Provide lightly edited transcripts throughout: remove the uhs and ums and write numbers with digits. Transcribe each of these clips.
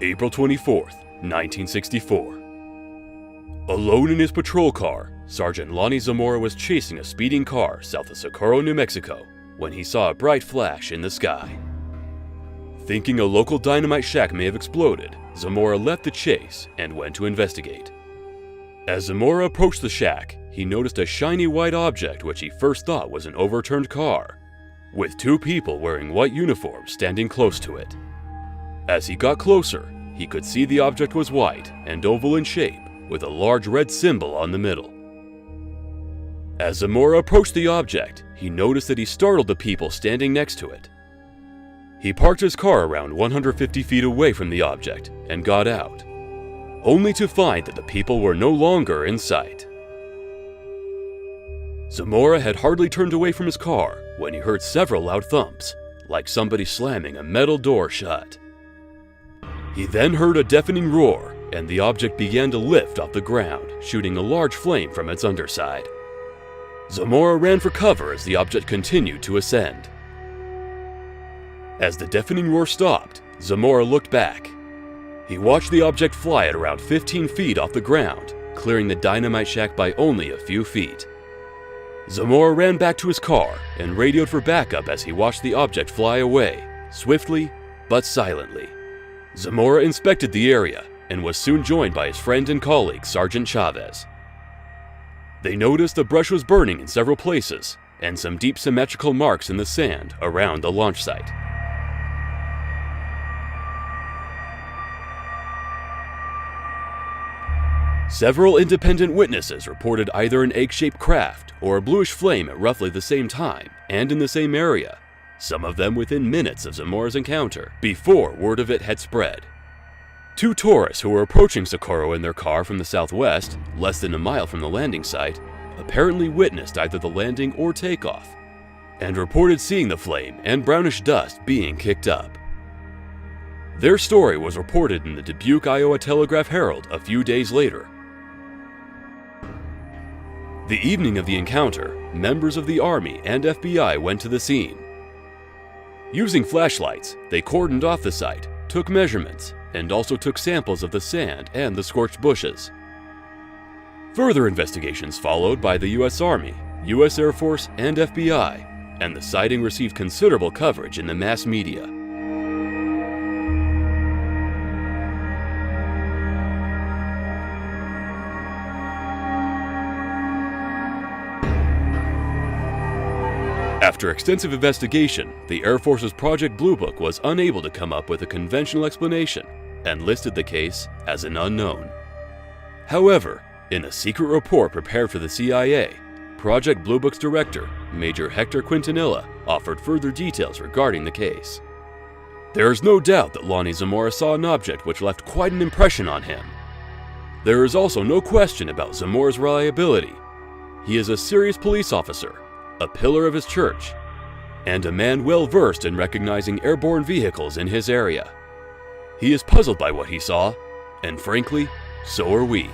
April 24th, 1964. Alone in his patrol car, Sergeant Lonnie Zamora was chasing a speeding car south of Socorro, New Mexico, when he saw a bright flash in the sky. Thinking a local dynamite shack may have exploded, Zamora left the chase and went to investigate. As Zamora approached the shack, he noticed a shiny white object which he first thought was an overturned car, with two people wearing white uniforms standing close to it. As he got closer, he could see the object was white and oval in shape, with a large red symbol on the middle. As Zamora approached the object, he noticed that he startled the people standing next to it. He parked his car around 150 feet away from the object and got out, only to find that the people were no longer in sight. Zamora had hardly turned away from his car when he heard several loud thumps, like somebody slamming a metal door shut. He then heard a deafening roar, and the object began to lift off the ground, shooting a large flame from its underside. Zamora ran for cover as the object continued to ascend. As the deafening roar stopped, Zamora looked back. He watched the object fly at around 15 feet off the ground, clearing the dynamite shack by only a few feet. Zamora ran back to his car and radioed for backup as he watched the object fly away, swiftly but silently. Zamora inspected the area and was soon joined by his friend and colleague, Sergeant Chavez. They noticed the brush was burning in several places and some deep symmetrical marks in the sand around the launch site. Several independent witnesses reported either an egg-shaped craft or a bluish flame at roughly the same time and in the same area, some of them within minutes of Zamora's encounter, before word of it had spread. Two tourists who were approaching Socorro in their car from the southwest, less than a mile from the landing site, apparently witnessed either the landing or takeoff, and reported seeing the flame and brownish dust being kicked up. Their story was reported in the Dubuque, Iowa Telegraph-Herald a few days later. The evening of the encounter, members of the Army and FBI went to the scene. Using flashlights, they cordoned off the site, took measurements, and also took samples of the sand and the scorched bushes. Further investigations followed by the U.S. Army, U.S. Air Force, and FBI, and the sighting received considerable coverage in the mass media. After extensive investigation, the Air Force's Project Blue Book was unable to come up with a conventional explanation and listed the case as an unknown. However, in a secret report prepared for the CIA, Project Blue Book's director, Major Hector Quintanilla, offered further details regarding the case. There is no doubt that Lonnie Zamora saw an object which left quite an impression on him. There is also no question about Zamora's reliability. He is a serious police officer, a pillar of his church, and a man well versed in recognizing airborne vehicles in his area. He is puzzled by what he saw, and frankly, so are we.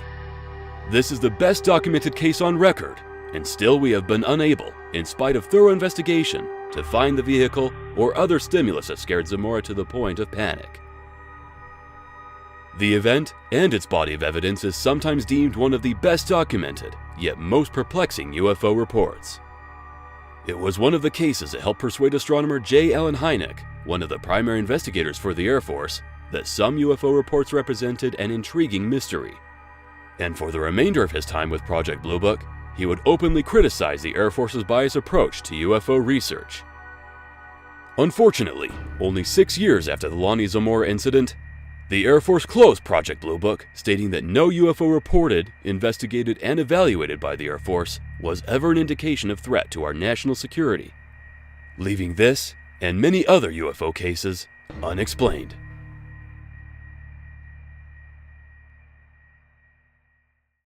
This is the best documented case on record, and still we have been unable, in spite of thorough investigation, to find the vehicle or other stimulus that scared Zamora to the point of panic. The event and its body of evidence is sometimes deemed one of the best documented, yet most perplexing UFO reports. It was one of the cases that helped persuade astronomer J. Allen Hynek, one of the primary investigators for the Air Force, that some UFO reports represented an intriguing mystery. And for the remainder of his time with Project Blue Book, he would openly criticize the Air Force's biased approach to UFO research. Unfortunately, only 6 years after the Lonnie Zamora incident, the Air Force closed Project Blue Book, stating that no UFO reported, investigated, and evaluated by the Air Force was ever an indication of threat to our national security, leaving this and many other UFO cases unexplained.